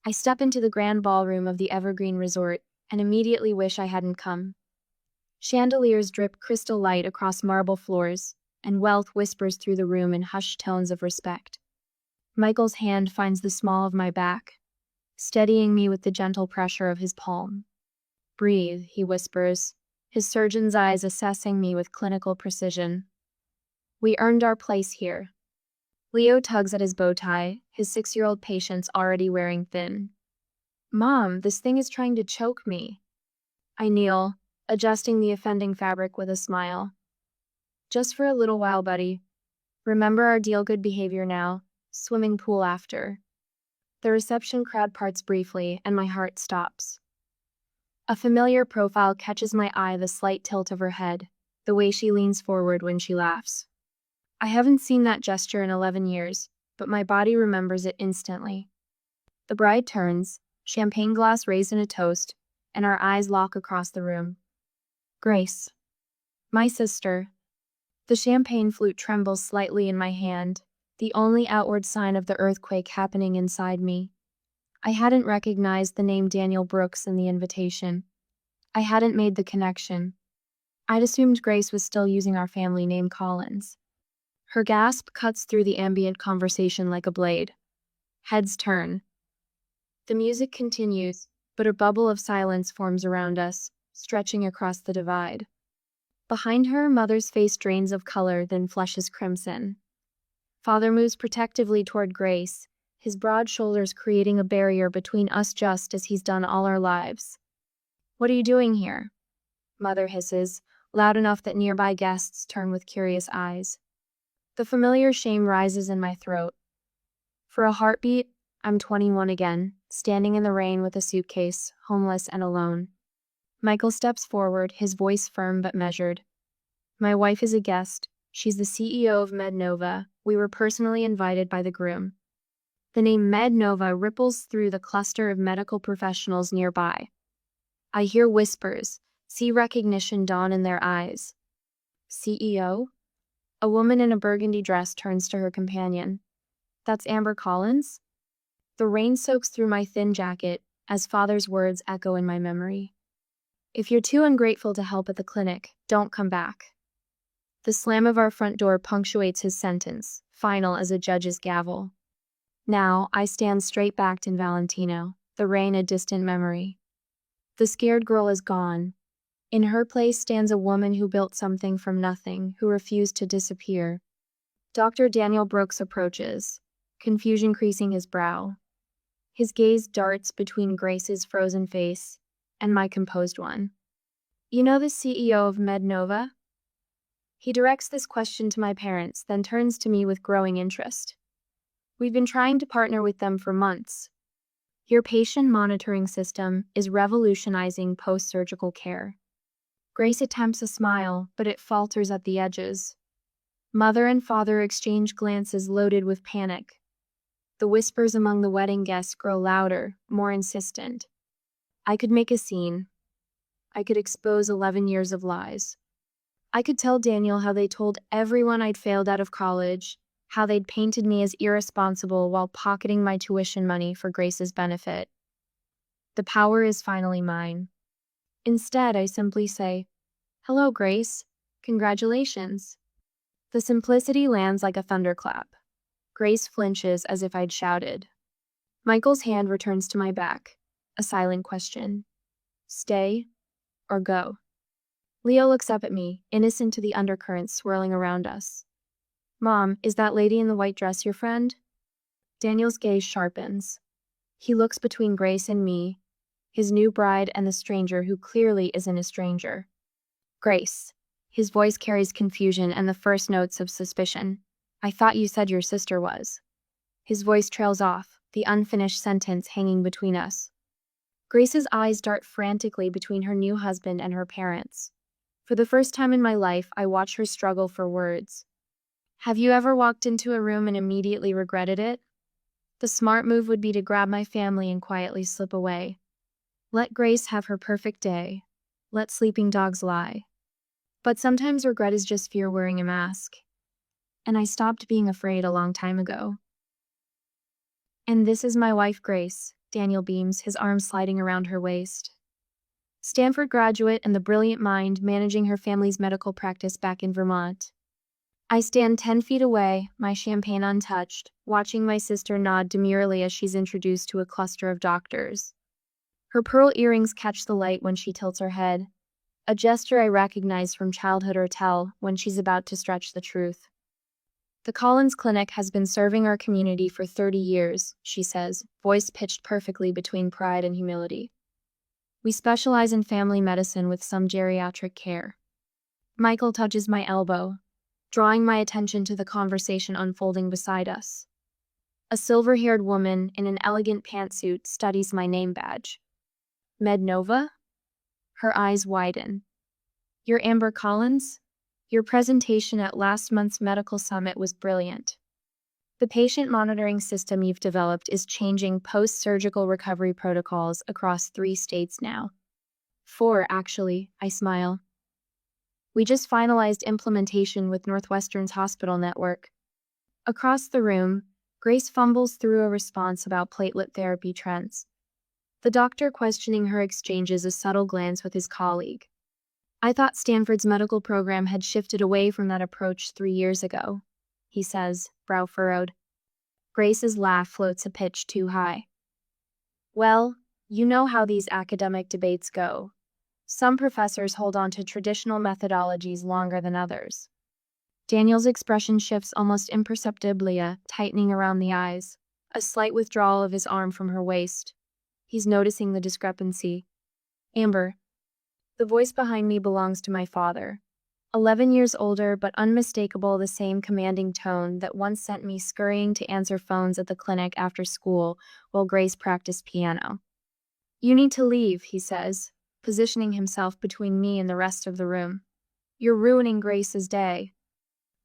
I step into the grand ballroom of the Evergreen Resort and immediately wish I hadn't come. Chandeliers drip crystal light across marble floors, and wealth whispers through the room in hushed tones of respect. Michael's hand finds the small of my back, steadying me with the gentle pressure of his palm. "Breathe," he whispers, his surgeon's eyes assessing me with clinical precision. "We earned our place here." Leo tugs at his bow tie, his 6-year-old patience already wearing thin. "Mom, this thing is trying to choke me." I kneel, adjusting the offending fabric with a smile. "Just for a little while, buddy. Remember our deal, good behavior now, swimming pool after." The reception crowd parts briefly, and my heart stops. A familiar profile catches my eye, the slight tilt of her head, the way she leans forward when she laughs. I haven't seen that gesture in 11 years, but my body remembers it instantly. The bride turns, champagne glass raised in a toast, and our eyes lock across the room. "Grace." "My sister." The champagne flute trembles slightly in my hand, the only outward sign of the earthquake happening inside me. I hadn't recognized the name Daniel Brooks in the invitation. I hadn't made the connection. I'd assumed Grace was still using our family name Collins. Her gasp cuts through the ambient conversation like a blade. Heads turn. The music continues, but a bubble of silence forms around us, stretching across the divide. Behind her, Mother's face drains of color, then flushes crimson. Father moves protectively toward Grace, his broad shoulders creating a barrier between us just as he's done all our lives. "What are you doing here?" Mother hisses, loud enough that nearby guests turn with curious eyes. The familiar shame rises in my throat. For a heartbeat, I'm 21 again, standing in the rain with a suitcase, homeless and alone. Michael steps forward, his voice firm but measured. "My wife is a guest. She's the CEO of MedNova. We were personally invited by the groom." The name MedNova ripples through the cluster of medical professionals nearby. I hear whispers, see recognition dawn in their eyes. "CEO?" A woman in a burgundy dress turns to her companion. "That's Amber Collins?" The rain soaks through my thin jacket as Father's words echo in my memory. "If you're too ungrateful to help at the clinic, don't come back." The slam of our front door punctuates his sentence, final as a judge's gavel. Now, I stand straight-backed in Valentino, the rain a distant memory. The scared girl is gone. In her place stands a woman who built something from nothing, who refused to disappear. Dr. Daniel Brooks approaches, confusion creasing his brow. His gaze darts between Grace's frozen face and my composed one. "You know the CEO of MedNova?" He directs this question to my parents, then turns to me with growing interest. "We've been trying to partner with them for months. Your patient monitoring system is revolutionizing post-surgical care." Grace attempts a smile, but it falters at the edges. Mother and father exchange glances loaded with panic. The whispers among the wedding guests grow louder, more insistent. I could make a scene. I could expose 11 years of lies. I could tell Daniel how they told everyone I'd failed out of college, how they'd painted me as irresponsible while pocketing my tuition money for Grace's benefit. The power is finally mine. Instead, I simply say, "Hello, Grace. Congratulations." The simplicity lands like a thunderclap. Grace flinches as if I'd shouted. Michael's hand returns to my back, a silent question. "Stay or go?" Leo looks up at me, innocent to the undercurrents swirling around us. "Mom, is that lady in the white dress your friend?" Daniel's gaze sharpens. He looks between Grace and me, his new bride and the stranger who clearly isn't a stranger. "Grace." His voice carries confusion and the first notes of suspicion. "I thought you said your sister was." His voice trails off, the unfinished sentence hanging between us. Grace's eyes dart frantically between her new husband and her parents. For the first time in my life, I watch her struggle for words. Have you ever walked into a room and immediately regretted it? The smart move would be to grab my family and quietly slip away. Let Grace have her perfect day. Let sleeping dogs lie. But sometimes regret is just fear wearing a mask. And I stopped being afraid a long time ago. And this is my wife, Grace. Daniel beams, his arm sliding around her waist. Stanford graduate and the brilliant mind managing her family's medical practice back in Vermont. I stand 10 feet away, my champagne untouched, watching my sister nod demurely as she's introduced to a cluster of doctors. Her pearl earrings catch the light when she tilts her head, a gesture I recognize from childhood or tell when she's about to stretch the truth. The Collins Clinic has been serving our community for 30 years, she says, voice pitched perfectly between pride and humility. We specialize in family medicine with some geriatric care. Michael touches my elbow, drawing my attention to the conversation unfolding beside us. A silver-haired woman in an elegant pantsuit studies my name badge. Mednova? Her eyes widen. You're Amber Collins? Your presentation at last month's medical summit was brilliant. The patient monitoring system you've developed is changing post-surgical recovery protocols across 3 states now. 4, actually, I smile. We just finalized implementation with Northwestern's hospital network. Across the room, Grace fumbles through a response about platelet therapy trends. The doctor questioning her exchanges a subtle glance with his colleague. I thought Stanford's medical program had shifted away from that approach 3 years ago, he says, brow furrowed. Grace's laugh floats a pitch too high. Well, you know how these academic debates go. Some professors hold on to traditional methodologies longer than others. Daniel's expression shifts almost imperceptibly, tightening around the eyes, a slight withdrawal of his arm from her waist. He's noticing the discrepancy. Amber. The voice behind me belongs to my father. 11 years older, but unmistakable, the same commanding tone that once sent me scurrying to answer phones at the clinic after school while Grace practiced piano. You need to leave, he says, positioning himself between me and the rest of the room. You're ruining Grace's day.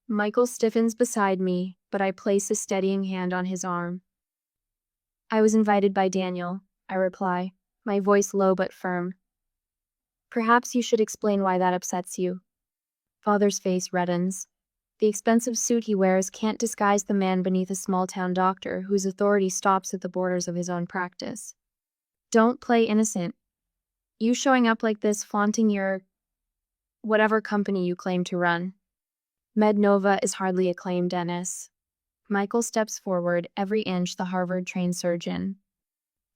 Michael stiffens beside me, but I place a steadying hand on his arm. I was invited by Daniel, I reply, my voice low but firm. Perhaps you should explain why that upsets you. Father's face reddens. The expensive suit he wears can't disguise the man beneath a small-town doctor whose authority stops at the borders of his own practice. Don't play innocent. You showing up like this flaunting your whatever company you claim to run. Mednova is hardly a claim, Dennis. Michael steps forward, every inch the Harvard-trained surgeon.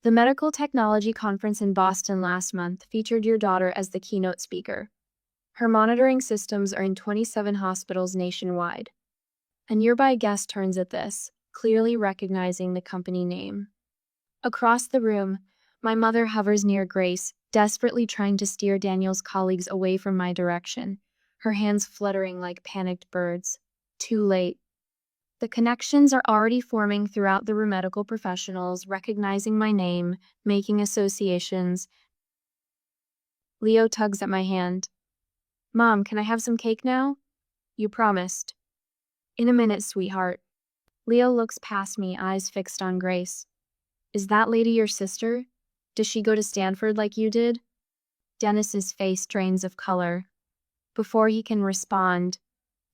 The medical technology conference in Boston last month featured your daughter as the keynote speaker. Her monitoring systems are in 27 hospitals nationwide. A nearby guest turns at this, clearly recognizing the company name. Across the room, my mother hovers near Grace, desperately trying to steer Daniel's colleagues away from my direction, her hands fluttering like panicked birds. Too late. The connections are already forming throughout the room, medical professionals recognizing my name, making associations. Leo tugs at my hand. Mom, can I have some cake now? You promised. In a minute, sweetheart. Leo looks past me, eyes fixed on Grace. Is that lady your sister? Does she go to Stanford like you did? Dennis's face drains of color. Before he can respond,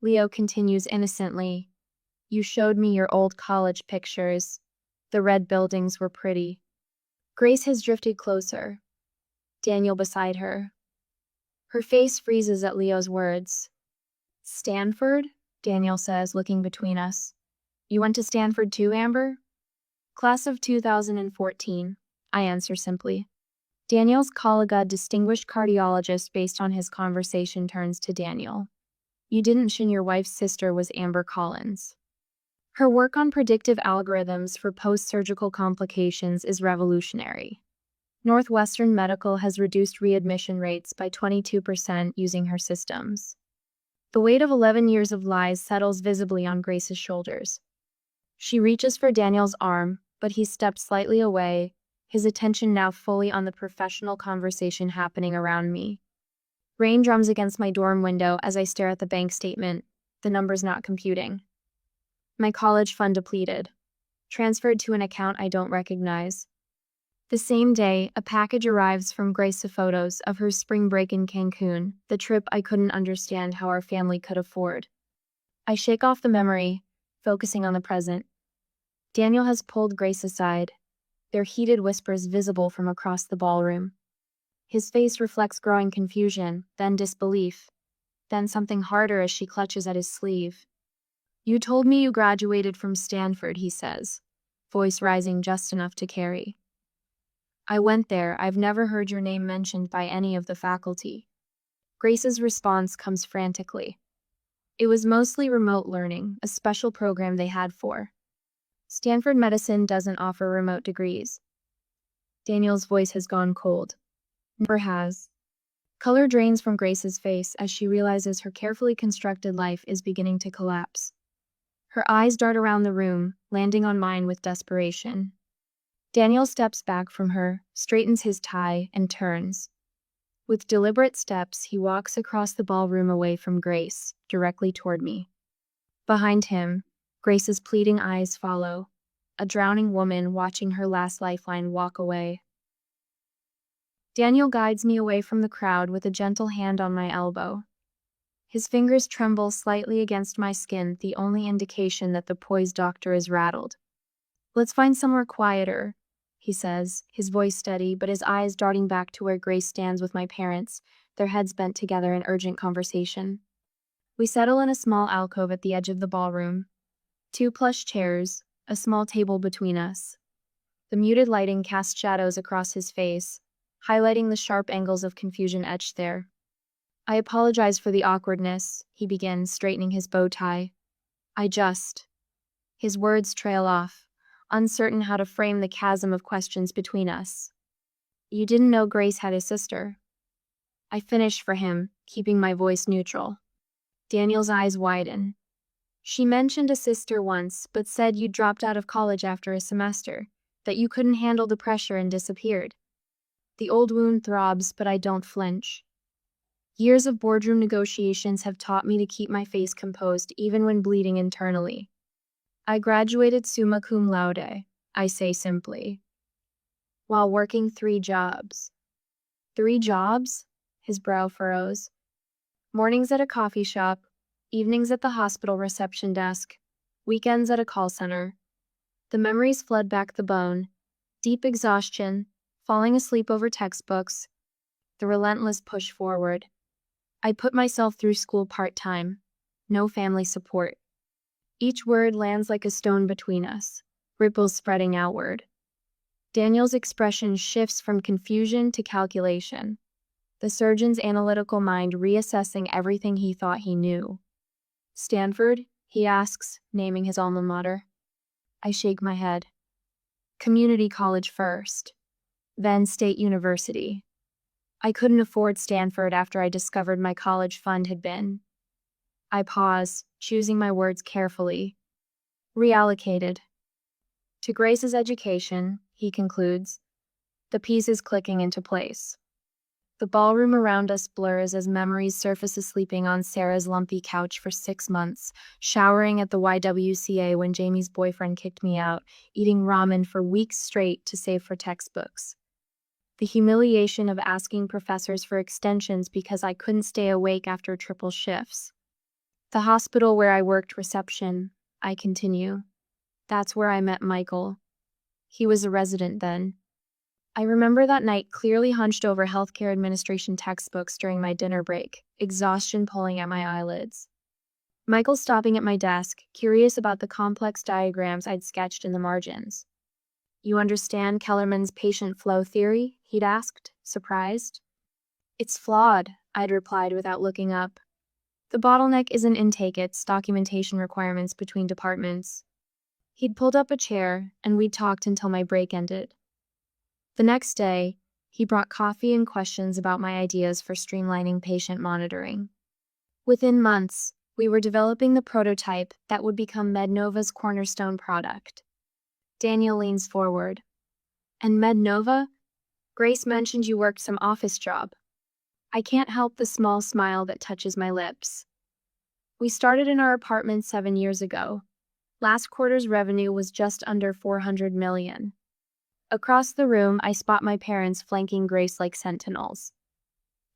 Leo continues innocently. You showed me your old college pictures. The red buildings were pretty. Grace has drifted closer. Daniel beside her. Her face freezes at Leo's words. Stanford? Daniel says, looking between us. You went to Stanford too, Amber? Class of 2014, I answer simply. Daniel's colleague, distinguished cardiologist based on his conversation, turns to Daniel. You didn't mention your wife's sister was Amber Collins. Her work on predictive algorithms for post-surgical complications is revolutionary. Northwestern Medical has reduced readmission rates by 22% using her systems. The weight of 11 years of lies settles visibly on Grace's shoulders. She reaches for Daniel's arm, but he steps slightly away, his attention now fully on the professional conversation happening around me. Rain drums against my dorm window as I stare at the bank statement, the numbers not computing. My college fund depleted. Transferred to an account I don't recognize. The same day, a package arrives from Grace of photos of her spring break in Cancun, the trip I couldn't understand how our family could afford. I shake off the memory, focusing on the present. Daniel has pulled Grace aside. their heated whispers visible from across the ballroom. His face reflects growing confusion, then disbelief, then something harder as she clutches at his sleeve. "You told me you graduated from Stanford," he says, voice rising just enough to carry. "I went there. I've never heard your name mentioned by any of the faculty." Grace's response comes frantically. "It was mostly remote learning, a special program they had for. Stanford Medicine doesn't offer remote degrees." Daniel's voice has gone cold. Never has. Color drains from Grace's face as she realizes her carefully constructed life is beginning to collapse. Her eyes dart around the room, landing on mine with desperation. Daniel steps back from her, straightens his tie, and turns. With deliberate steps, he walks across the ballroom away from Grace, directly toward me. Behind him, Grace's pleading eyes follow, a drowning woman watching her last lifeline walk away. Daniel guides me away from the crowd with a gentle hand on my elbow. His fingers tremble slightly against my skin, the only indication that the poised doctor is rattled. "Let's find somewhere quieter," he says, his voice steady, but his eyes darting back to where Grace stands with my parents, their heads bent together in urgent conversation. We settle in a small alcove at the edge of the ballroom. 2 plush chairs, a small table between us. The muted lighting casts shadows across his face, highlighting the sharp angles of confusion etched there. "I apologize for the awkwardness," he begins, straightening his bow tie. His words trail off, uncertain how to frame the chasm of questions between us. "You didn't know Grace had a sister." I finish for him, keeping my voice neutral. Daniel's eyes widen. "She mentioned a sister once, but said you dropped out of college after a semester, that you couldn't handle the pressure and disappeared." The old wound throbs, but I don't flinch. Years of boardroom negotiations have taught me to keep my face composed even when bleeding internally. "I graduated summa cum laude," I say simply, "while working 3 jobs." 3 jobs? His brow furrows. Mornings at a coffee shop, evenings at the hospital reception desk, weekends at a call center. The memories flood back the bone. Deep exhaustion, falling asleep over textbooks, the relentless push forward. I put myself through school part-time. No family support. Each word lands like a stone between us, ripples spreading outward. Daniel's expression shifts from confusion to calculation, the surgeon's analytical mind reassessing everything he thought he knew. "Stanford?" he asks, naming his alma mater. I shake my head. "Community college first, then State University. I couldn't afford Stanford after I discovered my college fund had been." I pause, choosing my words carefully. "Reallocated." "To Grace's education," he concludes, the pieces clicking into place. The ballroom around us blurs as memories surface sleeping on Sarah's lumpy couch for 6 months, showering at the YWCA when Jamie's boyfriend kicked me out, eating ramen for weeks straight to save for textbooks. The humiliation of asking professors for extensions because I couldn't stay awake after triple shifts. The hospital where I worked reception, I continue. That's where I met Michael. He was a resident then. I remember that night clearly hunched over healthcare administration textbooks during my dinner break, exhaustion pulling at my eyelids. Michael stopping at my desk, curious about the complex diagrams I'd sketched in the margins. "You understand Kellerman's patient flow theory?" he'd asked, surprised. "It's flawed," I'd replied without looking up. "The bottleneck isn't intake, it's documentation requirements between departments." He'd pulled up a chair, and we'd talked until my break ended. The next day, he brought coffee and questions about my ideas for streamlining patient monitoring. Within months, we were developing the prototype that would become MedNova's cornerstone product. Daniel leans forward. "And MedNova? Grace mentioned you worked some office job." I can't help the small smile that touches my lips. "We started in our apartment 7 years ago. Last quarter's revenue was just under $400 million. Across the room, I spot my parents flanking Grace like sentinels.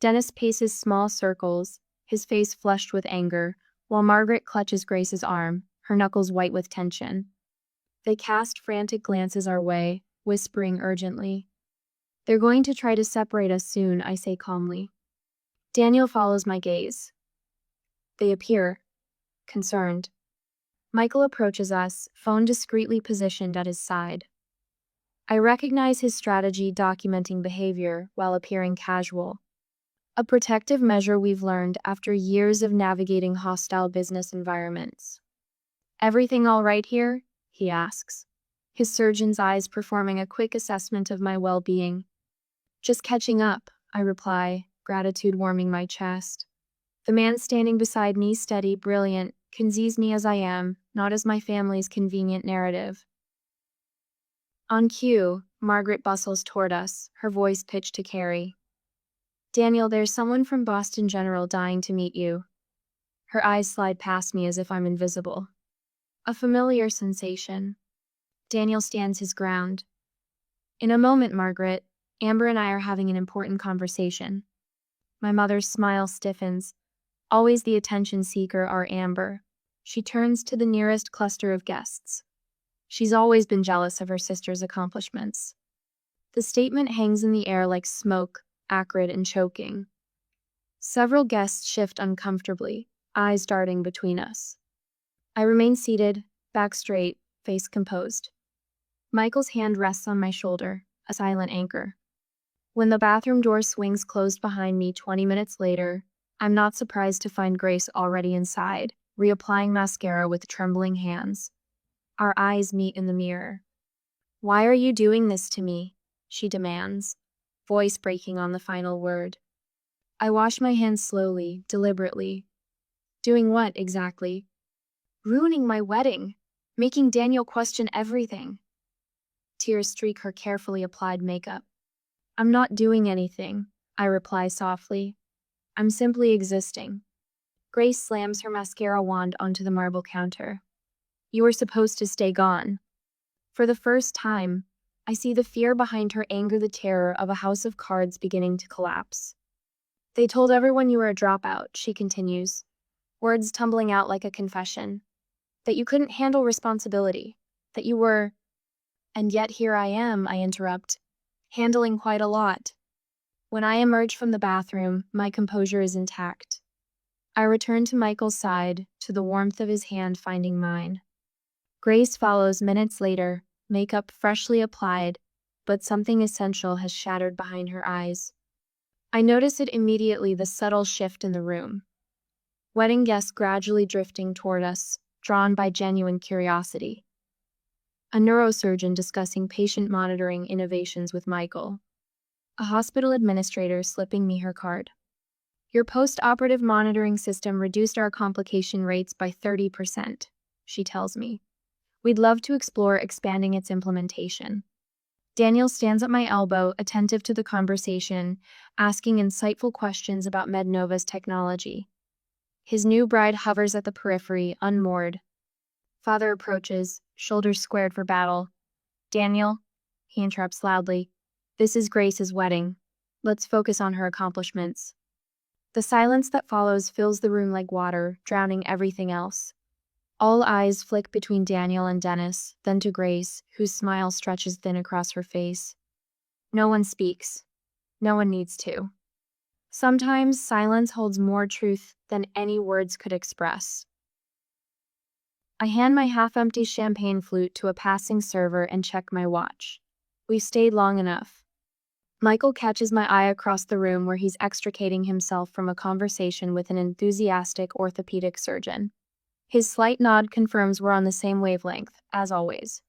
Dennis paces small circles, his face flushed with anger, while Margaret clutches Grace's arm, her knuckles white with tension. They cast frantic glances our way, whispering urgently. They're going to try to separate us soon, I say calmly. Daniel follows my gaze. They appear concerned. Michael approaches us, phone discreetly positioned at his side. I recognize his strategy documenting behavior while appearing casual. A protective measure we've learned after years of navigating hostile business environments. Everything all right here? He asks, his surgeon's eyes performing a quick assessment of my well-being. Just catching up, I reply, gratitude warming my chest. The man standing beside me, steady, brilliant, can seize me as I am, not as my family's convenient narrative. On cue, Margaret bustles toward us, her voice pitched to Carrie. Daniel, there's someone from Boston General dying to meet you. Her eyes slide past me as if I'm invisible. A familiar sensation. Daniel stands his ground. In a moment, Margaret, Amber and I are having an important conversation. My mother's smile stiffens. Always the attention seeker, our Amber. She turns to the nearest cluster of guests. She's always been jealous of her sister's accomplishments. The statement hangs in the air like smoke, acrid and choking. Several guests shift uncomfortably, eyes darting between us. I remain seated, back straight, face composed. Michael's hand rests on my shoulder, a silent anchor. When the bathroom door swings closed behind me 20 minutes later, I'm not surprised to find Grace already inside, reapplying mascara with trembling hands. Our eyes meet in the mirror. Why are you doing this to me? She demands, voice breaking on the final word. I wash my hands slowly, deliberately. Doing what, exactly? Ruining my wedding, making Daniel question everything. Tears streak her carefully applied makeup. I'm not doing anything, I reply softly. I'm simply existing. Grace slams her mascara wand onto the marble counter. You were supposed to stay gone. For the first time, I see the fear behind her anger, the terror of a house of cards beginning to collapse. They told everyone you were a dropout, she continues, words tumbling out like a confession. That you couldn't handle responsibility. That you were... And yet here I am, I interrupt, handling quite a lot. When I emerge from the bathroom, my composure is intact. I return to Michael's side, to the warmth of his hand finding mine. Grace follows minutes later, makeup freshly applied, but something essential has shattered behind her eyes. I notice it immediately, the subtle shift in the room. Wedding guests gradually drifting toward us, drawn by genuine curiosity. A neurosurgeon discussing patient monitoring innovations with Michael. A hospital administrator slipping me her card. Your post-operative monitoring system reduced our complication rates by 30%, she tells me. We'd love to explore expanding its implementation. Daniel stands at my elbow, attentive to the conversation, asking insightful questions about MedNova's technology. His new bride hovers at the periphery, unmoored. Father approaches, shoulders squared for battle. Daniel, he interrupts loudly, this is Grace's wedding. Let's focus on her accomplishments. The silence that follows fills the room like water, drowning everything else. All eyes flick between Daniel and Dennis, then to Grace, whose smile stretches thin across her face. No one speaks. No one needs to. Sometimes silence holds more truth than any words could express. I hand my half-empty champagne flute to a passing server and check my watch. We've stayed long enough. Michael catches my eye across the room where he's extricating himself from a conversation with an enthusiastic orthopedic surgeon. His slight nod confirms we're on the same wavelength, as always.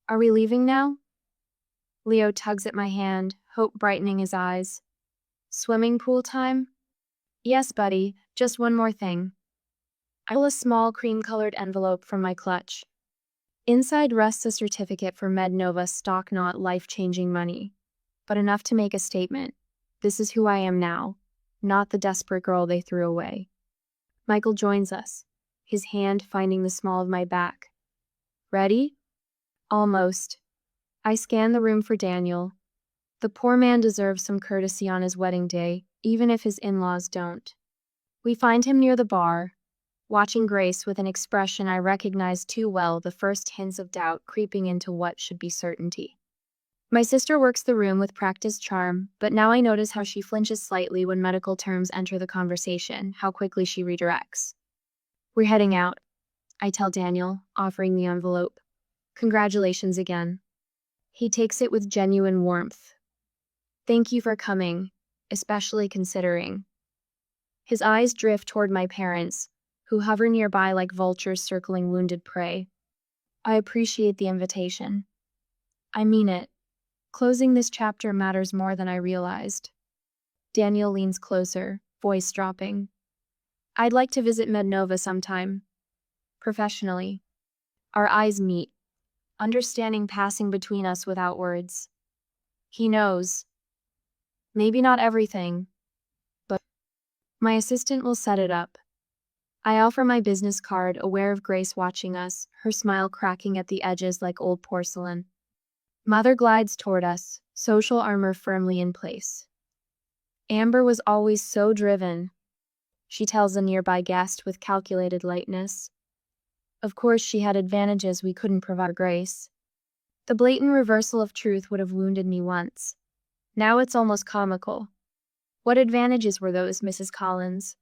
Are we leaving now? Leo tugs at my hand, hope brightening his eyes. Swimming pool time? Yes, buddy, just one more thing. I pull a small cream-colored envelope from my clutch. Inside rests a certificate for MedNova stock, not life-changing money, but enough to make a statement. This is who I am now, not the desperate girl they threw away. Michael joins us, his hand finding the small of my back. Ready? Almost. I scan the room for Daniel. The poor man deserves some courtesy on his wedding day, even if his in-laws don't. We find him near the bar, watching Grace with an expression I recognize too well, the first hints of doubt creeping into what should be certainty. My sister works the room with practiced charm, but now I notice how she flinches slightly when medical terms enter the conversation, how quickly she redirects. We're heading out, I tell Daniel, offering the envelope. Congratulations again. He takes it with genuine warmth. Thank you for coming, especially considering. His eyes drift toward my parents, who hover nearby like vultures circling wounded prey. I appreciate the invitation. I mean it. Closing this chapter matters more than I realized. Daniel leans closer, voice dropping. I'd like to visit Mednova sometime. Professionally. Our eyes meet, understanding passing between us without words. He knows. Maybe not everything, but my assistant will set it up. I offer my business card, aware of Grace watching us, her smile cracking at the edges like old porcelain. Mother glides toward us, social armor firmly in place. Amber was always so driven, she tells a nearby guest with calculated lightness. Of course, she had advantages we couldn't provide Grace. The blatant reversal of truth would have wounded me once. Now it's almost comical. What advantages were those, Mrs. Collins?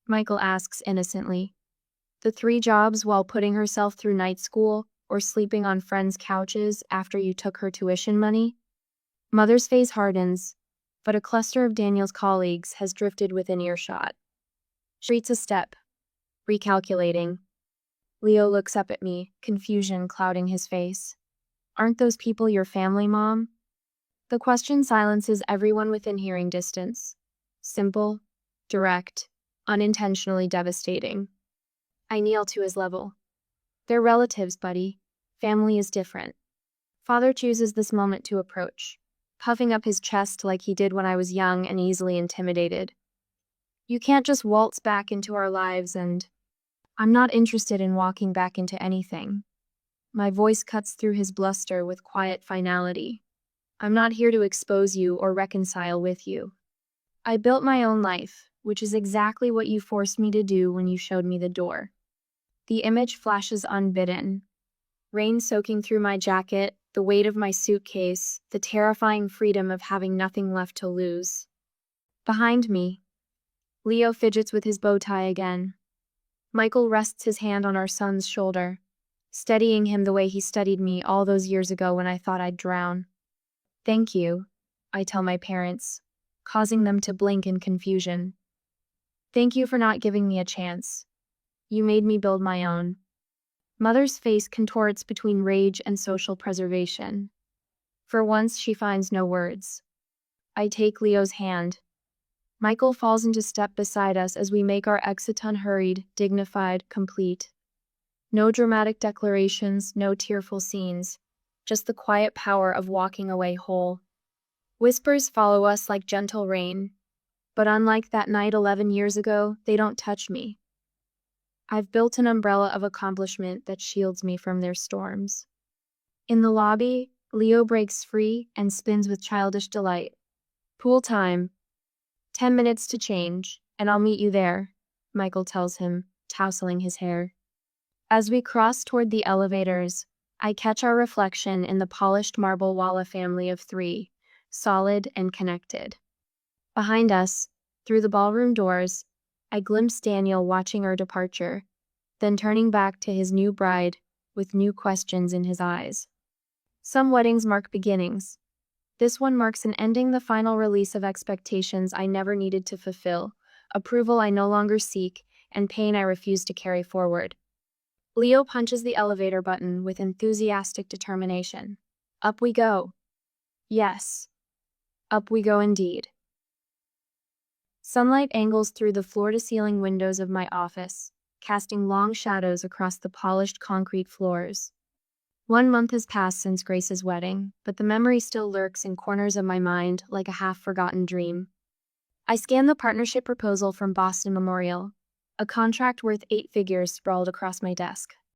Michael asks innocently. The 3 jobs while putting herself through night school, or sleeping on friends' couches after you took her tuition money? Mother's face hardens, but a cluster of Daniel's colleagues has drifted within earshot. She retreats a step, recalculating. Leo looks up at me, confusion clouding his face. Aren't those people your family, Mom? The question silences everyone within hearing distance. Simple, direct, unintentionally devastating. I kneel to his level. They're relatives, buddy. Family is different. Father chooses this moment to approach, puffing up his chest like he did when I was young and easily intimidated. You can't just waltz back into our lives and... I'm not interested in walking back into anything. My voice cuts through his bluster with quiet finality. I'm not here to expose you or reconcile with you. I built my own life, which is exactly what you forced me to do when you showed me the door. The image flashes unbidden. Rain soaking through my jacket, the weight of my suitcase, the terrifying freedom of having nothing left to lose. Behind me, Leo fidgets with his bow tie again. Michael rests his hand on our son's shoulder, steadying him the way he steadied me all those years ago when I thought I'd drown. Thank you, I tell my parents, causing them to blink in confusion. Thank you for not giving me a chance. You made me build my own. Mother's face contorts between rage and social preservation. For once, she finds no words. I take Leo's hand. Michael falls into step beside us as we make our exit unhurried, dignified, complete. No dramatic declarations, no tearful scenes, just the quiet power of walking away whole. Whispers follow us like gentle rain, but unlike that night 11 years ago, they don't touch me. I've built an umbrella of accomplishment that shields me from their storms. In the lobby, Leo breaks free and spins with childish delight. Pool time. 10 minutes to change, and I'll meet you there, Michael tells him, tousling his hair. As we cross toward the elevators, I catch our reflection in the polished marble Walla family of 3, solid and connected. Behind us, through the ballroom doors, I glimpse Daniel watching our departure, then turning back to his new bride with new questions in his eyes. Some weddings mark beginnings. This one marks an ending, the final release of expectations I never needed to fulfill, approval I no longer seek, and pain I refuse to carry forward. Leo punches the elevator button with enthusiastic determination. Up we go. Yes, up we go indeed. Sunlight angles through the floor-to-ceiling windows of my office, casting long shadows across the polished concrete floors. 1 month has passed since Grace's wedding, but the memory still lurks in corners of my mind like a half-forgotten dream. I scan the partnership proposal from Boston Memorial, a contract worth 8 figures sprawled across my desk.